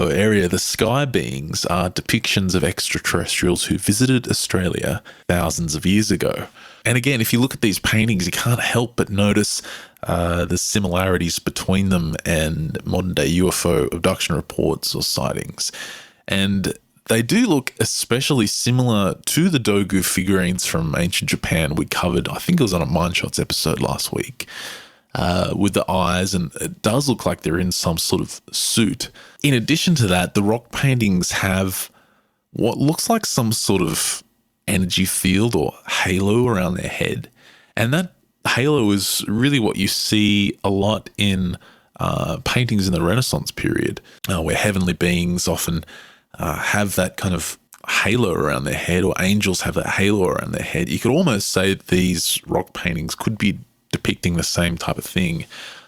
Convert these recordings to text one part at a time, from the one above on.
UFO area, the sky beings are depictions of extraterrestrials who visited Australia thousands of years ago. And again, if you look at these paintings, you can't help but notice the similarities between them and modern-day UFO abduction reports or sightings. And they do look especially similar to the Dogu figurines from ancient Japan we covered, I think it was on a Mindshots episode last week, with the eyes, and it does look like they're in some sort of suit. In addition to that, the rock paintings have what looks like some sort of energy field or halo around their head. And that halo is really what you see a lot in paintings in the Renaissance period, where heavenly beings often have that kind of halo around their head, or angels have that halo around their head. You could almost say these rock paintings could be depicting the same type of thing.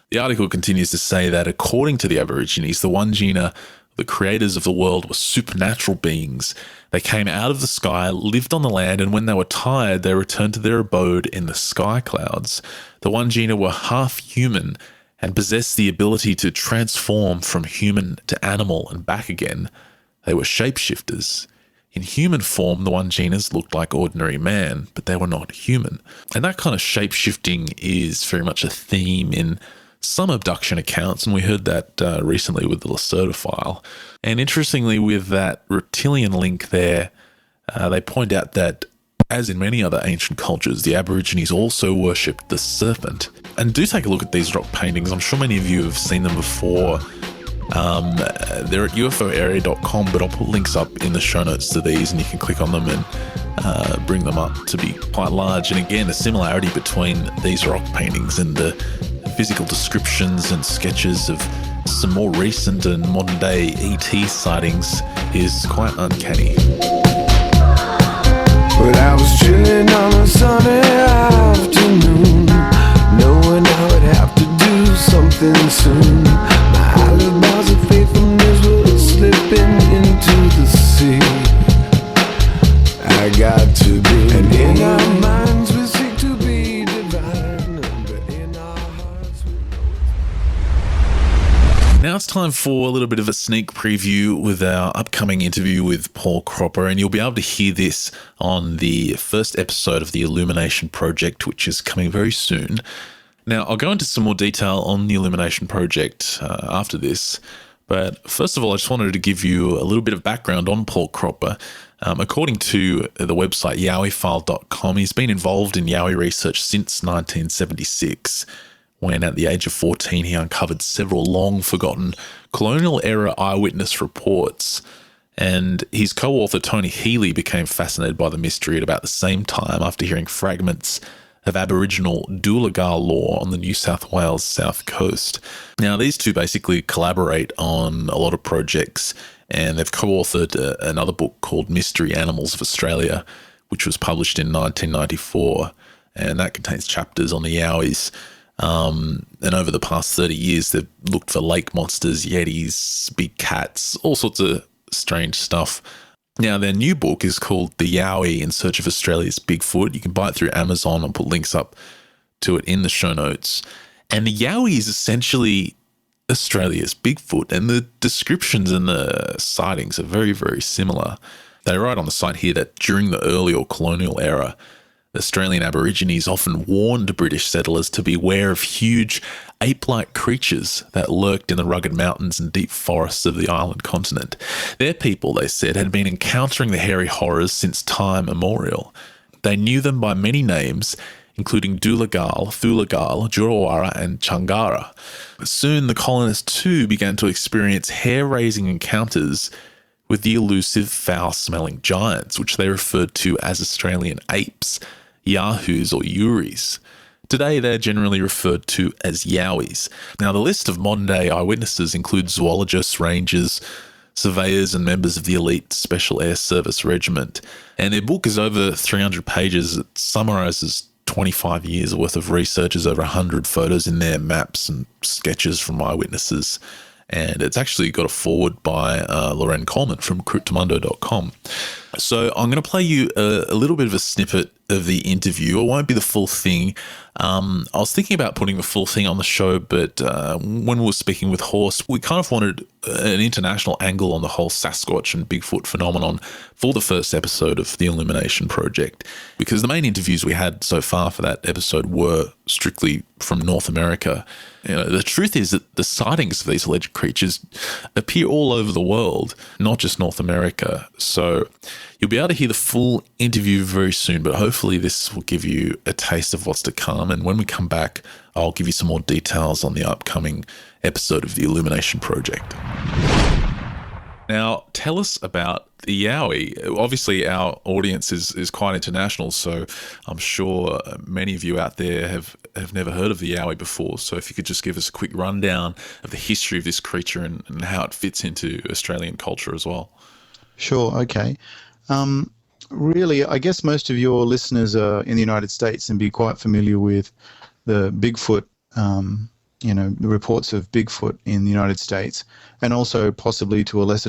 The article continues to say that according to the Aborigines, the Wandjina, the creators of the world, were supernatural beings. They came out of the sky, lived on the land, and when they were tired, they returned to their abode in the sky clouds. The Wandjina were half human and possessed the ability to transform from human to animal and back again. They were shapeshifters. In human form, the Wandjinas looked like ordinary man, but they were not human. And that kind of shape-shifting is very much a theme in some abduction accounts, and we heard that recently with the Lacerda file. And interestingly, with that reptilian link there, they point out that, as in many other ancient cultures, the Aborigines also worshipped the serpent. And do take a look at these rock paintings. I'm sure many of you have seen them before. They're at ufoarea.com, but I'll put links up in the show notes to these, and you can click on them and bring them up to be quite large. And again, the similarity between these rock paintings and the physical descriptions and sketches of some more recent and modern day ET sightings is quite uncanny. But I was chilling on a sunny afternoon, knowing I would have to do something soon. My alibis of faithfulness were slipping into the sea. I got to be, and in our minds we seek to be divine, but in our hearts we Now it's time for a little bit of a sneak preview with our upcoming interview with Paul Cropper, and you'll be able to hear this on the first episode of the Illumination Project, which is coming very soon. Now, I'll go into some more detail on the Illumination Project after this, but first of all, I just wanted to give you a little bit of background on Paul Cropper. According to the website yowifile.com, he's been involved in Yowie research since 1976, when at the age of 14 he uncovered several long-forgotten colonial-era eyewitness reports, and his co-author Tony Healy became fascinated by the mystery at about the same time after hearing fragments of Aboriginal Doolagar law on the New South Wales south coast. Now, these two basically collaborate on a lot of projects, and they've co-authored another book called Mystery Animals of Australia, which was published in 1994, and that contains chapters on the Yowies. And over the past 30 years, they've looked for lake monsters, yetis, big cats, all sorts of strange stuff. Now, their new book is called The Yowie in Search of Australia's Bigfoot. You can buy it through Amazon. I'll put links up to it in the show notes. And the Yowie is essentially Australia's Bigfoot, and the descriptions and the sightings are very, very similar. They write on the site here that during the early or colonial era, the Australian Aborigines often warned British settlers to beware of huge ape-like creatures that lurked in the rugged mountains and deep forests of the island continent. Their people, they said, had been encountering the hairy horrors since time immemorial. They knew them by many names, including Doolagal, Thulagal, Jurawara, and Changara. Soon the colonists too began to experience hair-raising encounters with the elusive foul-smelling giants, which they referred to as Australian apes, yahoos or yuris. Today, they're generally referred to as yowies. Now, the list of modern-day eyewitnesses includes zoologists, rangers, surveyors, and members of the elite Special Air Service Regiment. And their book is over 300 pages. It summarises 25 years worth of research. There's over 100 photos in there, maps and sketches from eyewitnesses. And it's actually got a foreword by Loren Coleman from Cryptomundo.com. So I'm going to play you a little bit of a snippet of the interview. It won't be the full thing. I was thinking about putting the full thing on the show, but when we were speaking with Horst, we kind of wanted an international angle on the whole Sasquatch and Bigfoot phenomenon for the first episode of the Illumination Project, because the main interviews we had so far for that episode were strictly from North America. The truth is that the sightings of these alleged creatures appear all over the world, not just North America. So you'll be able to hear the full interview very soon, but hopefully this will give you a taste of what's to come. And when we come back, I'll give you some more details on the upcoming episode of the Illumination Project. Now, tell us about the Yowie. Obviously, our audience is quite international, so I'm sure many of you out there have never heard of the Yowie before. So if you could just give us a quick rundown of the history of this creature and how it fits into Australian culture as well. Sure, okay. Really, I guess most of your listeners are in the United States and be quite familiar with the Bigfoot, the reports of Bigfoot in the United States, and also possibly to a lesser